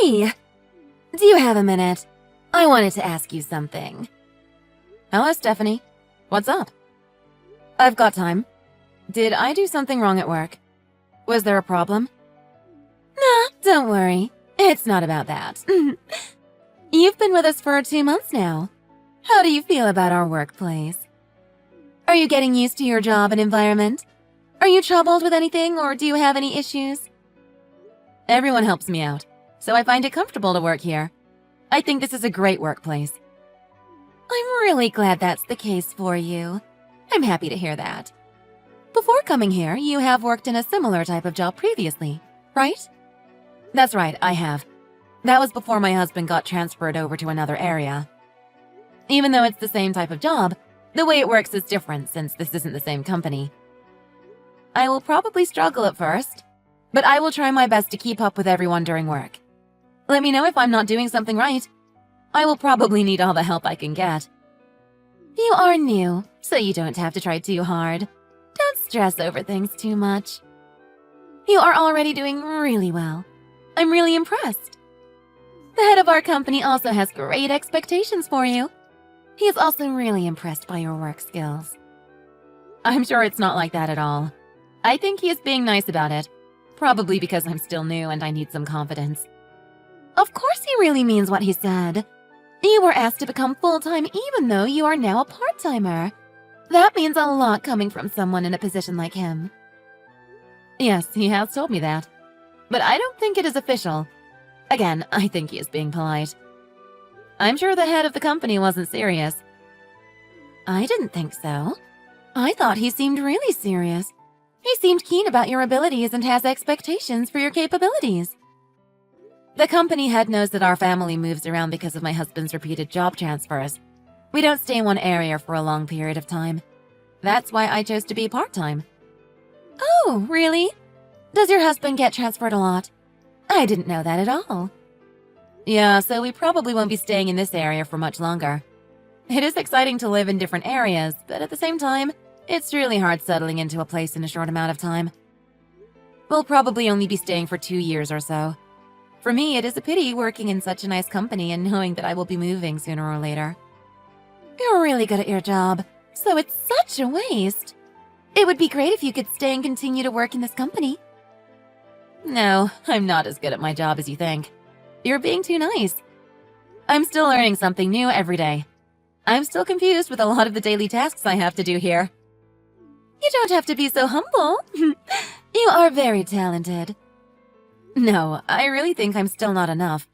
Hey! Do you have a minute? I wanted to ask you something. Hello, Stephanie. What's up? I've got time. Did I do something wrong at work? Was there a problem? Nah, don't worry. It's not about that. You've been with us for 2 months now. How do you feel about our workplace? Are you getting used to your job and environment? Are you troubled with anything, or do you have any issues? Everyone helps me out, so I find it comfortable to work here. I think this is a great workplace. I'm really glad that's the case for you. I'm happy to hear that. Before coming here, you have worked in a similar type of job previously, right? That's right, I have. That was before my husband got transferred over to another area. Even though it's the same type of job, the way it works is different since this isn't the same company. I will probably struggle at first, but I will try my best to keep up with everyone during work. Let me know if I'm not doing something right. I will probably need all the help I can get. You are new, so you don't have to try too hard. Don't stress over things too much. You are already doing really well. I'm really impressed. The head of our company also has great expectations for you. He is also really impressed by your work skills. I'm sure it's not like that at all. I think he is being nice about it, probably because I'm still new and I need some confidence. Of course he really means what he said. You were asked to become full-time even though you are now a part-timer. That means a lot coming from someone in a position like him. Yes, he has told me that. But I don't think it is official. Again, I think he is being polite. I'm sure the head of the company wasn't serious. I didn't think so. I thought he seemed really serious. He seemed keen about your abilities and has expectations for your capabilities. The company head knows that our family moves around because of my husband's repeated job transfers. We don't stay in one area for a long period of time. That's why I chose to be part-time. Oh, really? Does your husband get transferred a lot? I didn't know that at all. Yeah, so we probably won't be staying in this area for much longer. It is exciting to live in different areas, but at the same time, it's really hard settling into a place in a short amount of time. We'll probably only be staying for 2 years or so. For me, it is a pity working in such a nice company and knowing that I will be moving sooner or later. You're really good at your job, so it's such a waste. It would be great if you could stay and continue to work in this company. No, I'm not as good at my job as you think. You're being too nice. I'm still learning something new every day. I'm still confused with a lot of the daily tasks I have to do here. You don't have to be so humble. You are very talented. No, I really think I'm still not enough.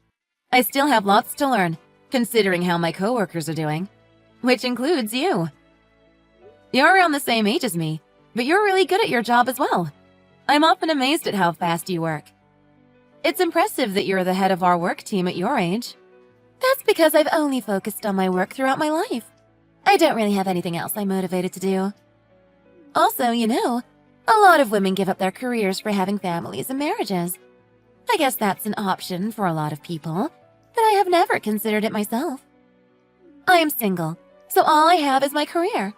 I still have lots to learn, considering how my coworkers are doing, which includes you. You're around the same age as me, but you're really good at your job as well. I'm often amazed at how fast you work. It's impressive that you're the head of our work team at your age. That's because I've only focused on my work throughout my life. I don't really have anything else I'm motivated to do. Also, you know, a lot of women give up their careers for having families and marriages. I guess that's an option for a lot of people, but I have never considered it myself. I am single, so all I have is my career.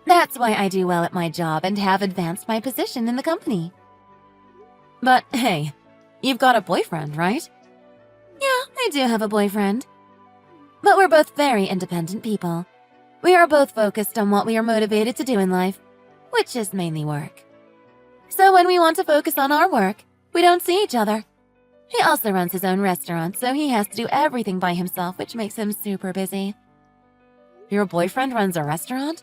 That's why I do well at my job and have advanced my position in the company. But hey, you've got a boyfriend, right? Yeah, I do have a boyfriend. But we're both very independent people. We are both focused on what we are motivated to do in life, which is mainly work. So when we want to focus on our work, we don't see each other. He also runs his own restaurant, so he has to do everything by himself, which makes him super busy. Your boyfriend runs a restaurant?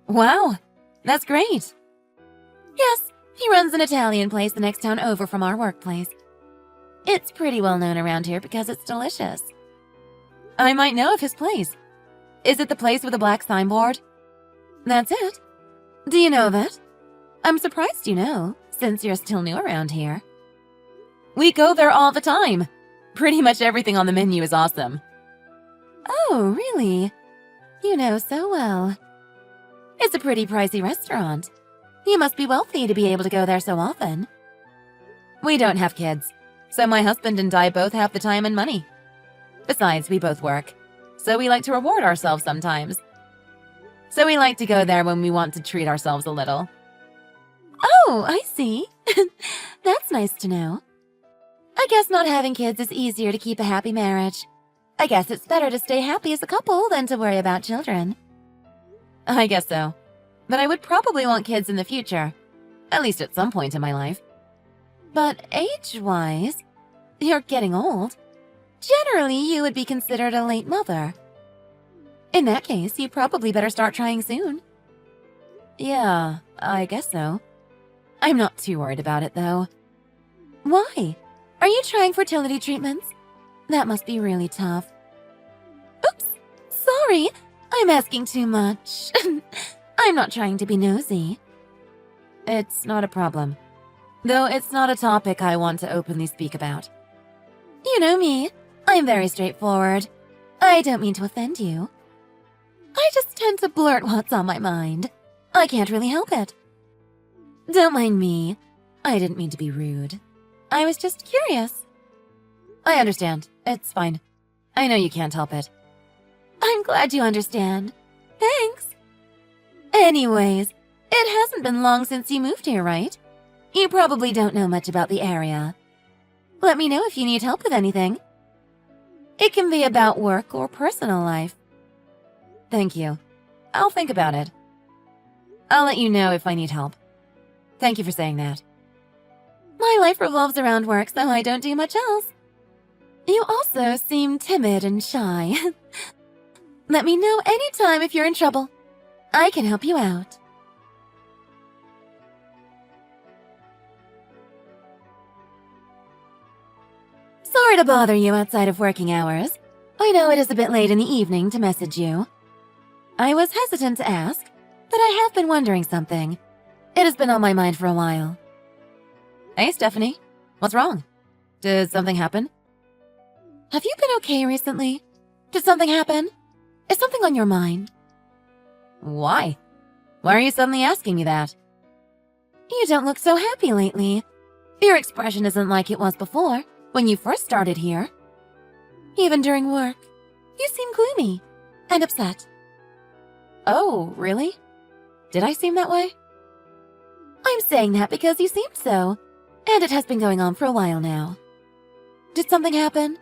Wow, that's great. Yes, he runs an Italian place the next town over from our workplace. It's pretty well known around here because it's delicious. I might know of his place. Is it the place with the black signboard? That's it. Do you know of it? I'm surprised you know, since you're still new around here. We go there all the time. Pretty much everything on the menu is awesome. Oh, really? You know so well. It's a pretty pricey restaurant. You must be wealthy to be able to go there so often. We don't have kids, so my husband and I both have the time and money. Besides, we both work, so we like to reward ourselves sometimes. So we like to go there when we want to treat ourselves a little. Oh, I see. That's nice to know. I guess not having kids is easier to keep a happy marriage. I guess it's better to stay happy as a couple than to worry about children. I guess so. But I would probably want kids in the future. At least at some point in my life. But age-wise, you're getting old. Generally, you would be considered a late mother. In that case, you probably better start trying soon. Yeah, I guess so. I'm not too worried about it, though. Why? Are you trying fertility treatments? That must be really tough. Oops, sorry, I'm asking too much. I'm not trying to be nosy. It's not a problem. Though it's not a topic I want to openly speak about. You know me, I'm very straightforward. I don't mean to offend you. I just tend to blurt what's on my mind. I can't really help it. Don't mind me. I didn't mean to be rude. I was just curious. I understand. It's fine. I know you can't help it. I'm glad you understand. Thanks. Anyways, it hasn't been long since you moved here, right? You probably don't know much about the area. Let me know if you need help with anything. It can be about work or personal life. Thank you. I'll think about it. I'll let you know if I need help. Thank you for saying that. My life revolves around work, so I don't do much else. You also seem timid and shy. Let me know anytime if you're in trouble. I can help you out. Sorry to bother you outside of working hours. I know it is a bit late in the evening to message you. I was hesitant to ask, but I have been wondering something. It has been on my mind for a while. Hey, Stephanie. What's wrong? Did something happen? Have you been okay recently? Did something happen? Is something on your mind? Why? Why are you suddenly asking me that? You don't look so happy lately. Your expression isn't like it was before, when you first started here. Even during work, you seem gloomy and upset. Oh, really? Did I seem that way? I'm saying that because you seemed so, and it has been going on for a while now. Did something happen?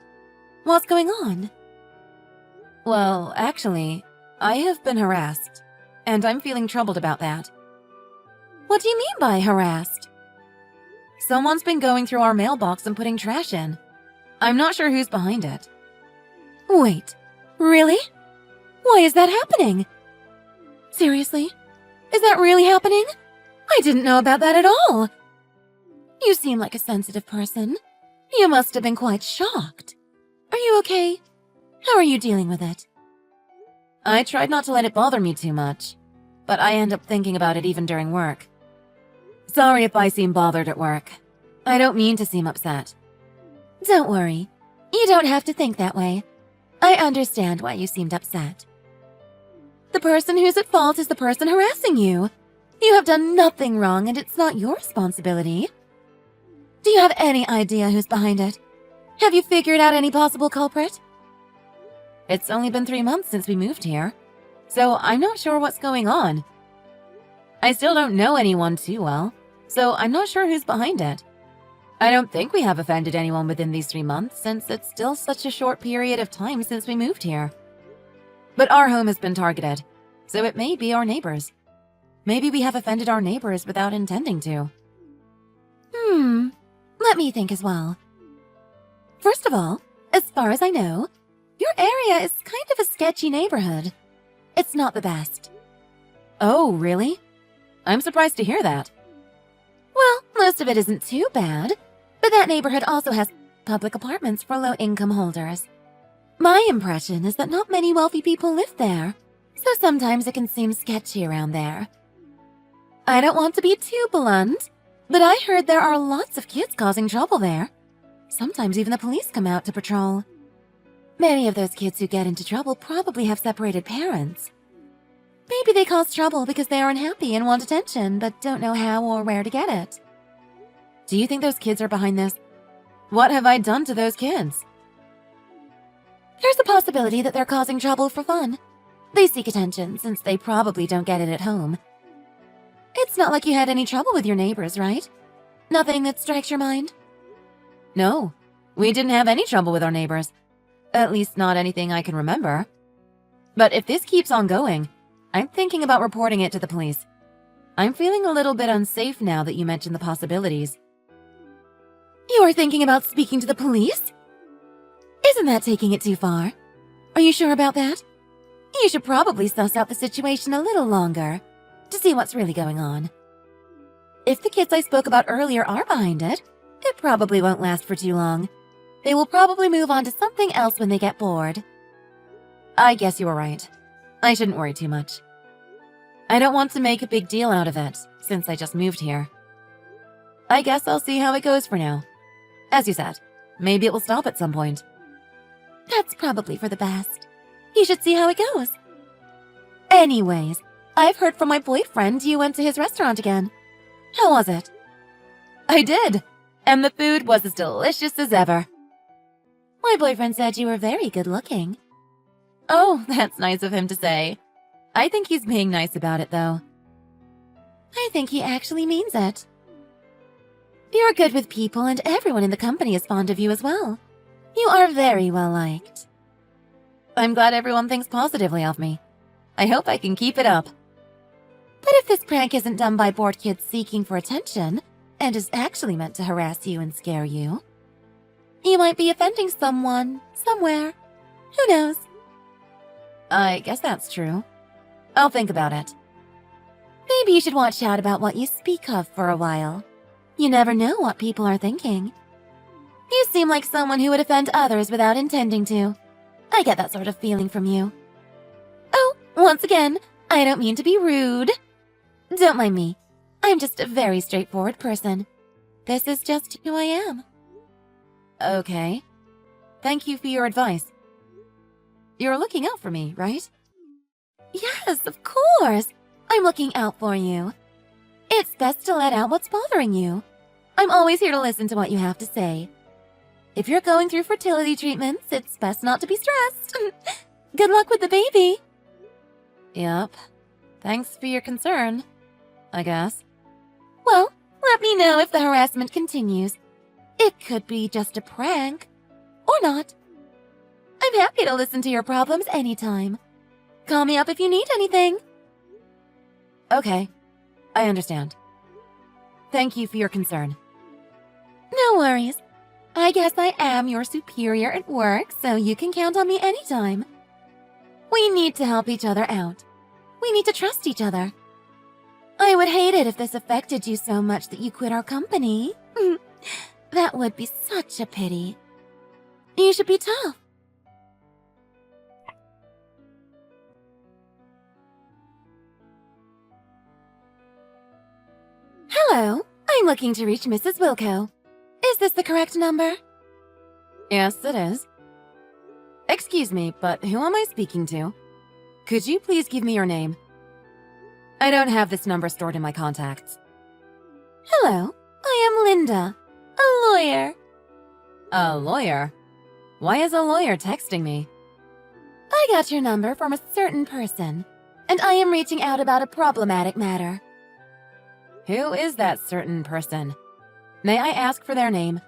What's going on? Well, actually, I have been harassed, and I'm feeling troubled about that. What do you mean by harassed? Someone's been going through our mailbox and putting trash in. I'm not sure who's behind it. Wait, really? Why is that happening? Seriously? Is that really happening? I didn't know about that at all. You seem like a sensitive person. You must have been quite shocked. Are you okay? How are you dealing with it? I tried not to let it bother me too much, but I end up thinking about it even during work. Sorry if I seem bothered at work. I don't mean to seem upset. Don't worry. You don't have to think that way. I understand why you seemed upset. The person who's at fault is the person harassing you. You have done nothing wrong and it's not your responsibility. Do you have any idea who's behind it? Have you figured out any possible culprit? It's only been 3 months since we moved here, so I'm not sure what's going on. I still don't know anyone too well, so I'm not sure who's behind it. I don't think we have offended anyone within these 3 months since it's still such a short period of time since we moved here. But our home has been targeted, so it may be our neighbors. Maybe we have offended our neighbors without intending to. Let me think as well. First of all, as far as I know, your area is kind of a sketchy neighborhood. It's not the best. Oh, really? I'm surprised to hear that. Well, most of it isn't too bad, but that neighborhood also has public apartments for low-income holders. My impression is that not many wealthy people live there, so sometimes it can seem sketchy around there. I don't want to be too blunt, but I heard there are lots of kids causing trouble there. Sometimes even the police come out to patrol. Many of those kids who get into trouble probably have separated parents. Maybe they cause trouble because they are unhappy and want attention, but don't know how or where to get it. Do you think those kids are behind this? What have I done to those kids? There's a possibility that they're causing trouble for fun. They seek attention since they probably don't get it at home. It's not like you had any trouble with your neighbors, right? Nothing that strikes your mind? No, We didn't have any trouble with our neighbors. At least not anything I can remember. But if this keeps on going, I'm thinking about reporting it to the police. I'm feeling a little bit unsafe now that you mentioned the possibilities. You are thinking about speaking to the police? Isn't that taking it too far? Are you sure about that? You should probably suss out the situation a little longer to see what's really going on. If the kids I spoke about earlier are behind it, it probably won't last for too long. They will probably move on to something else when they get bored. I guess you were right. I shouldn't worry too much. I don't want to make a big deal out of it, since I just moved here. I guess I'll see how it goes for now. As you said, maybe it will stop at some point. That's probably for the best. You should see how it goes. Anyways, I've heard from my boyfriend you went to his restaurant again. How was it? I did, and the food was as delicious as ever. My boyfriend said you were very good looking. Oh, that's nice of him to say. I think he's being nice about it, though. I think he actually means it. You're good with people, and everyone in the company is fond of you as well. You are very well liked. I'm glad everyone thinks positively of me. I hope I can keep it up. But if this prank isn't done by bored kids seeking for attention, and is actually meant to harass you and scare you, you might be offending someone, somewhere. Who knows? I guess that's true. I'll think about it. Maybe you should watch out about what you speak of for a while. You never know what people are thinking. You seem like someone who would offend others without intending to. I get that sort of feeling from you. Oh, once again, I don't mean to be rude. Don't mind me. I'm just a very straightforward person. This is just who I am. Okay. Thank you for your advice. You're looking out for me, right? Yes, of course. I'm looking out for you. It's best to let out what's bothering you. I'm always here to listen to what you have to say. If you're going through fertility treatments, it's best not to be stressed. Good luck with the baby. Yep. Thanks for your concern, I guess. Well, let me know if the harassment continues. It could be just a prank, or not. I'm happy to listen to your problems anytime. Call me up if you need anything. Okay, I understand. Thank you for your concern. No worries. I guess I am your superior at work, so you can count on me anytime. We need to help each other out. We need to trust each other. I would hate it if this affected you so much that you quit our company. That would be such a pity. You should be tough. Hello, I'm looking to reach Mrs. Wilco. Is this the correct number? Yes, it is. Excuse me, but who am I speaking to? Could you please give me your name? I don't have this number stored in my contacts. Hello, I am Linda, a lawyer. A lawyer? Why is a lawyer texting me? I got your number from a certain person, and I am reaching out about a problematic matter. Who is that certain person? May I ask for their name?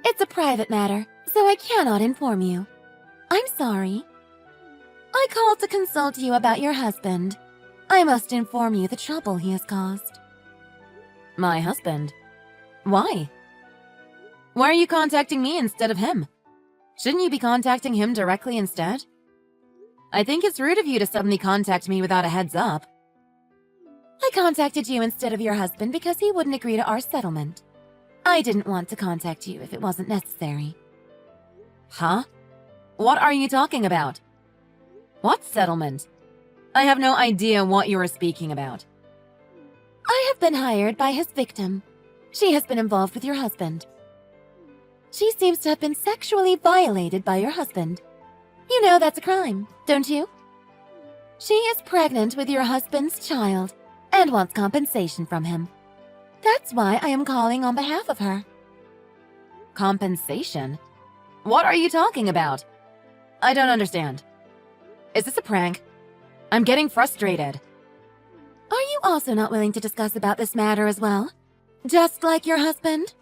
It's a private matter, so I cannot inform you. I'm sorry. I called to consult you about your husband. I must inform you the trouble he has caused. My husband? Why? Why are you contacting me instead of him? Shouldn't you be contacting him directly instead? I think it's rude of you to suddenly contact me without a heads up. I contacted you instead of your husband because he wouldn't agree to our settlement. I didn't want to contact you if it wasn't necessary. Huh? What are you talking about? What settlement? I have no idea what you are speaking about. I have been hired by his victim. She has been involved with your husband. She seems to have been sexually violated by your husband. You know that's a crime, don't you? She is pregnant with your husband's child and wants compensation from him. That's why I am calling on behalf of her. Compensation? What are you talking about? I don't understand. Is this a prank? I'm getting frustrated. Are you also not willing to discuss about this matter as well? Just like your husband?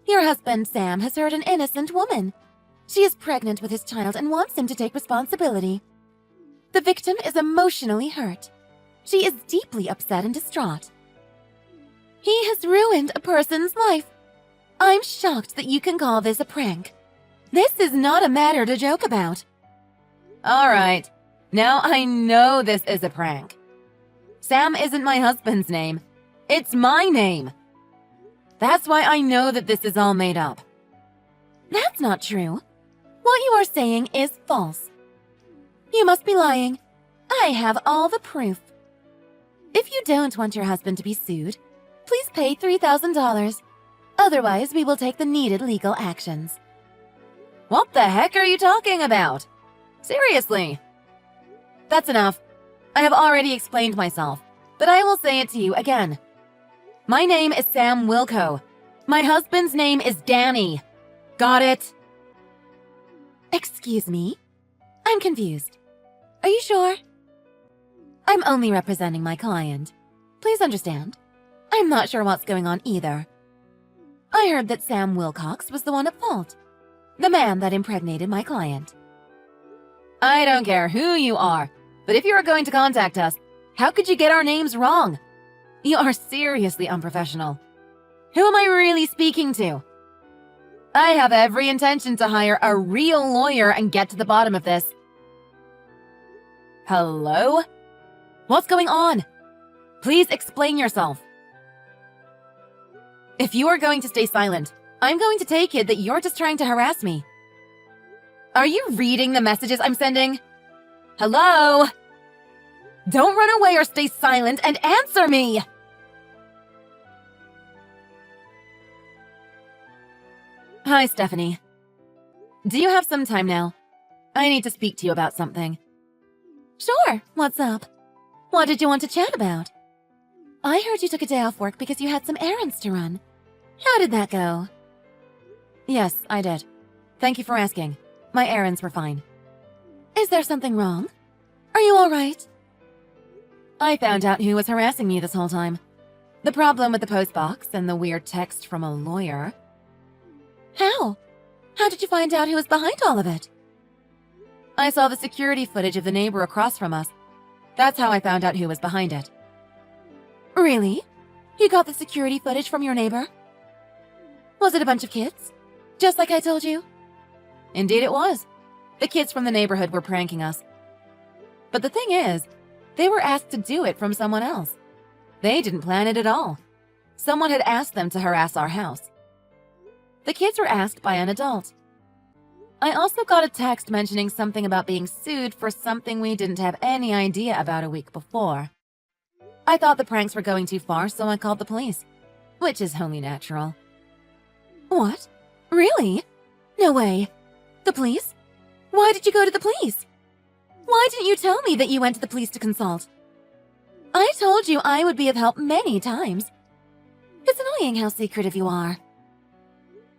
Your husband, Sam, has hurt an innocent woman. She is pregnant with his child and wants him to take responsibility. The victim is emotionally hurt. She is deeply upset and distraught. He has ruined a person's life. I'm shocked that you can call this a prank. This is not a matter to joke about. All right. Now I know this is a prank. Sam isn't my husband's name. It's my name. That's why I know that this is all made up. That's not true. What you are saying is false. You must be lying. I have all the proof. If you don't want your husband to be sued, please pay $3,000. Otherwise, we will take the needed legal actions. What the heck are you talking about? Seriously. That's enough. I have already explained myself, but I will say it to you again. My name is Sam Wilco. My husband's name is Danny. Got it? Excuse me? I'm confused. Are you sure? I'm only representing my client. Please understand. I'm not sure what's going on either. I heard that Sam Wilcox was the one at fault. The man that impregnated my client. I don't care who you are, but if you are going to contact us, how could you get our names wrong? You are seriously unprofessional. Who am I really speaking to? I have every intention to hire a real lawyer and get to the bottom of this. Hello? What's going on? Please explain yourself. If you are going to stay silent, I'm going to take it that you're just trying to harass me. Are you reading the messages I'm sending? Hello? Don't run away or stay silent and answer me! Hi, Stephanie. Do you have some time now? I need to speak to you about something. Sure, what's up? What did you want to chat about? I heard you took a day off work because you had some errands to run. How did that go? Yes, I did. Thank you for asking. My errands were fine. Is there something wrong? Are you all right? I found out who was harassing me this whole time. The problem with the postbox and the weird text from a lawyer. How? How did you find out who was behind all of it? I saw the security footage of the neighbor across from us. That's how I found out who was behind it. Really? You got the security footage from your neighbor? Was it a bunch of kids? Just like I told you? Indeed it was. The kids from the neighborhood were pranking us. But the thing is, they were asked to do it from someone else. They didn't plan it at all. Someone had asked them to harass our house. The kids were asked by an adult. I also got a text mentioning something about being sued for something we didn't have any idea about a week before. I thought the pranks were going too far, so I called the police, which is only natural. What? Really? No way. The police? Why did you go to the police? Why didn't you tell me that you went to the police to consult? I told you I would be of help many times. It's annoying how secretive you are.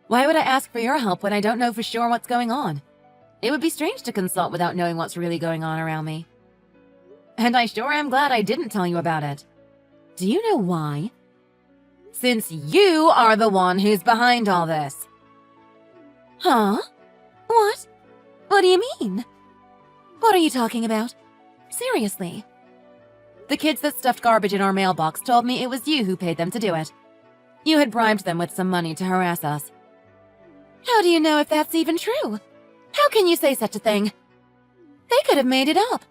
Why would I ask for your help when I don't know for sure what's going on? It would be strange to consult without knowing what's really going on around me. And I sure am glad I didn't tell you about it. Do you know why? Since you are the one who's behind all this. Huh? What? What do you mean? What are you talking about? Seriously. The kids that stuffed garbage in our mailbox told me it was you who paid them to do it. You had bribed them with some money to harass us. How do you know if that's even true? How can you say such a thing? They could have made it up.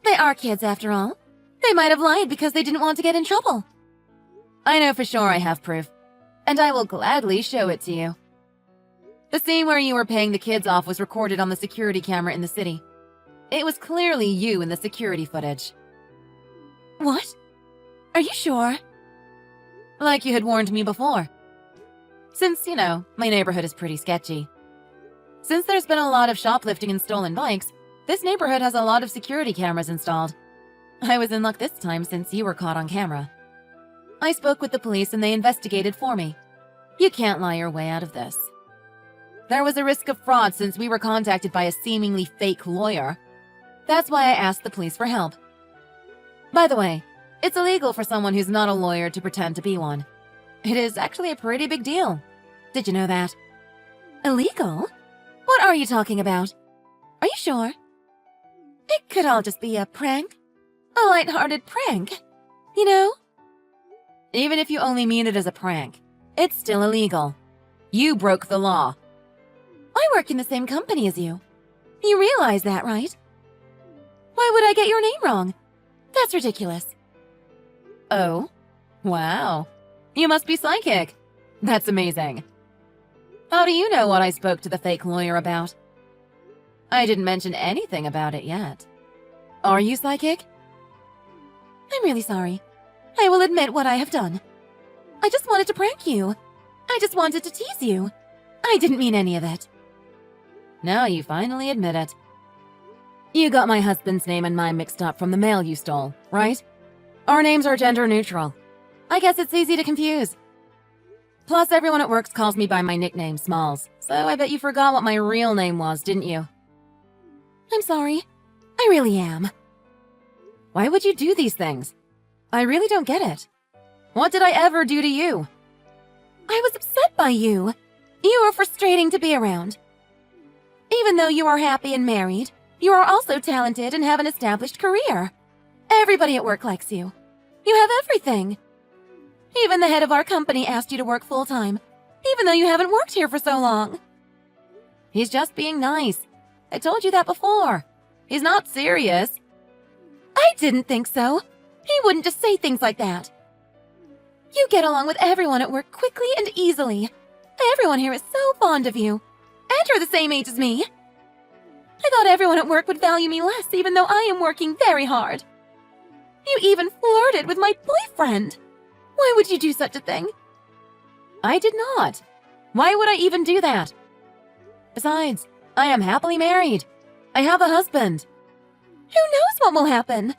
They are kids after all. They might have lied because they didn't want to get in trouble. I know for sure I have proof, and I will gladly show it to you. The scene where you were paying the kids off was recorded on the security camera in the city. It was clearly you in the security footage. What? Are you sure? Like you had warned me before. Since, you know, my neighborhood is pretty sketchy. Since there's been a lot of shoplifting and stolen bikes, this neighborhood has a lot of security cameras installed. I was in luck this time since you were caught on camera. I spoke with the police and they investigated for me. You can't lie your way out of this. There was a risk of fraud since we were contacted by a seemingly fake lawyer. That's why I asked the police for help. By the way, it's illegal for someone who's not a lawyer to pretend to be one. It is actually a pretty big deal. Did you know that? Illegal? What are you talking about? Are you sure? It could all just be a prank. A light-hearted prank. You know? Even if you only mean it as a prank, it's still illegal. You broke the law. I work in the same company as you. You realize that, right? Why would I get your name wrong? That's ridiculous. Oh? Wow. You must be psychic. That's amazing. How do you know what I spoke to the fake lawyer about? I didn't mention anything about it yet. Are you psychic? I'm really sorry. I will admit what I have done. I just wanted to prank you. I just wanted to tease you. I didn't mean any of it. Now you finally admit it. You got my husband's name and mine mixed up from the mail you stole, right? Our names are gender neutral. I guess it's easy to confuse. Plus, everyone at work calls me by my nickname, Smalls, so I bet you forgot what my real name was, didn't you? I'm sorry. I really am. Why would you do these things? I really don't get it. What did I ever do to you? I was upset by you. You are frustrating to be around. Even though you are happy and married, you are also talented and have an established career. Everybody at work likes you. You have everything. Even the head of our company asked you to work full-time, even though you haven't worked here for so long. He's just being nice. I told you that before. He's not serious. I didn't think so. He wouldn't just say things like that. You get along with everyone at work quickly and easily. Everyone here is so fond of you. And you're the same age as me. I thought everyone at work would value me less even though I am working very hard. You even flirted with my boyfriend. Why would you do such a thing? I did not. Why would I even do that? Besides, I am happily married. I have a husband. Who knows what will happen?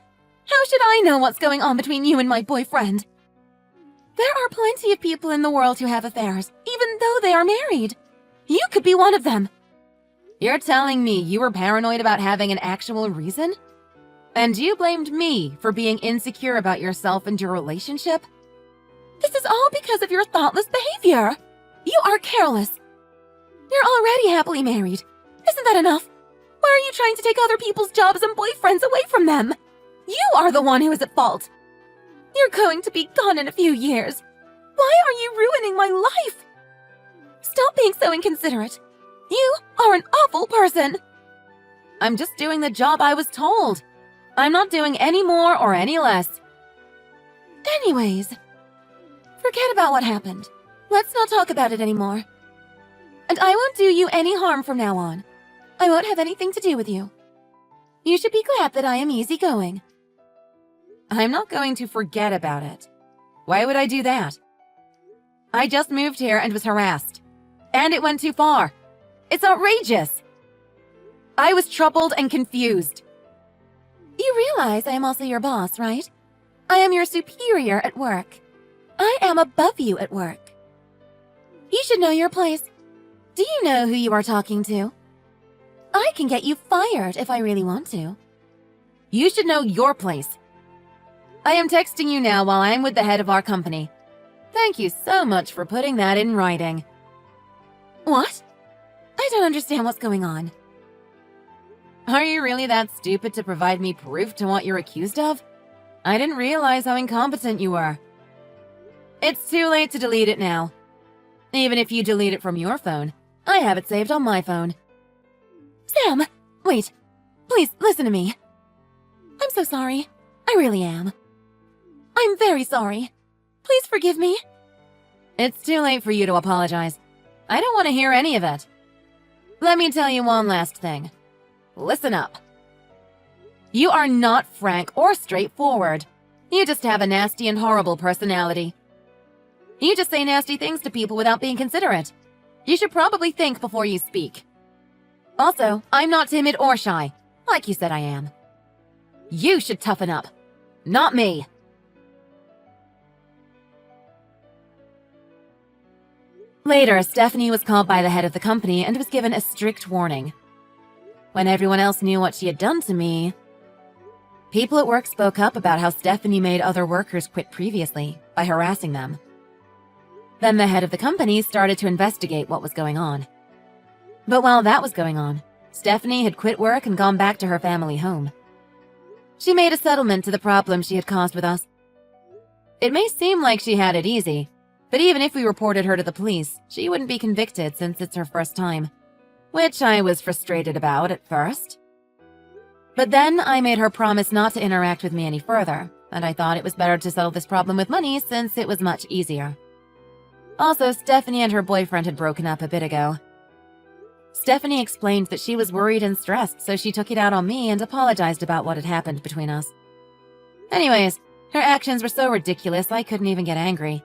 How should I know what's going on between you and my boyfriend? There are plenty of people in the world who have affairs, even though they are married. You could be one of them. You're telling me you were paranoid about having an actual reason? And you blamed me for being insecure about yourself and your relationship? This is all because of your thoughtless behavior. You are careless. You're already happily married. Isn't that enough? Why are you trying to take other people's jobs and boyfriends away from them? You are the one who is at fault. You're going to be gone in a few years. Why are you ruining my life? Stop being so inconsiderate. You are an awful person. I'm just doing the job I was told. I'm not doing any more or any less. Anyways, forget about what happened. Let's not talk about it anymore. And I won't do you any harm from now on. I won't have anything to do with you. You should be glad that I am easygoing. I'm not going to forget about it. Why would I do that? I just moved here and was harassed. And it went too far. It's outrageous. I was troubled and confused. You realize I am also your boss, right? I am your superior at work. I am above you at work. You should know your place. Do you know who you are talking to? I can get you fired if I really want to. You should know your place. I am texting you now while I'm with the head of our company. Thank you so much for putting that in writing. What? I don't understand what's going on. Are you really that stupid to provide me proof to what you're accused of? I didn't realize how incompetent you were. It's too late to delete it now. Even if you delete it from your phone, I have it saved on my phone. Sam, wait. Please, listen to me. I'm so sorry. I really am. I'm very sorry. Please forgive me. It's too late for you to apologize. I don't want to hear any of it. Let me tell you one last thing. Listen up. You are not frank or straightforward. You just have a nasty and horrible personality. You just say nasty things to people without being considerate. You should probably think before you speak. Also, I'm not timid or shy, like you said I am. You should toughen up, not me. Later, Stephanie was called by the head of the company and was given a strict warning. When everyone else knew what she had done to me, people at work spoke up about how Stephanie made other workers quit previously by harassing them. Then the head of the company started to investigate what was going on. But while that was going on, Stephanie had quit work and gone back to her family home. She made a settlement to the problem she had caused with us. It may seem like she had it easy, but even if we reported her to the police, she wouldn't be convicted since it's her first time, which I was frustrated about at first. But then I made her promise not to interact with me any further, and I thought it was better to settle this problem with money since it was much easier. Also, Stephanie and her boyfriend had broken up a bit ago. Stephanie explained that she was worried and stressed, so she took it out on me and apologized about what had happened between us. Anyways, her actions were so ridiculous I couldn't even get angry.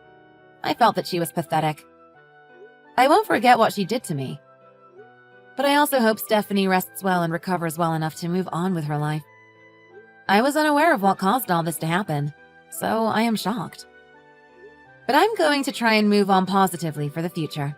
I felt that she was pathetic. I won't forget what she did to me. But I also hope Stephanie rests well and recovers well enough to move on with her life. I was unaware of what caused all this to happen, so I am shocked. But I'm going to try and move on positively for the future.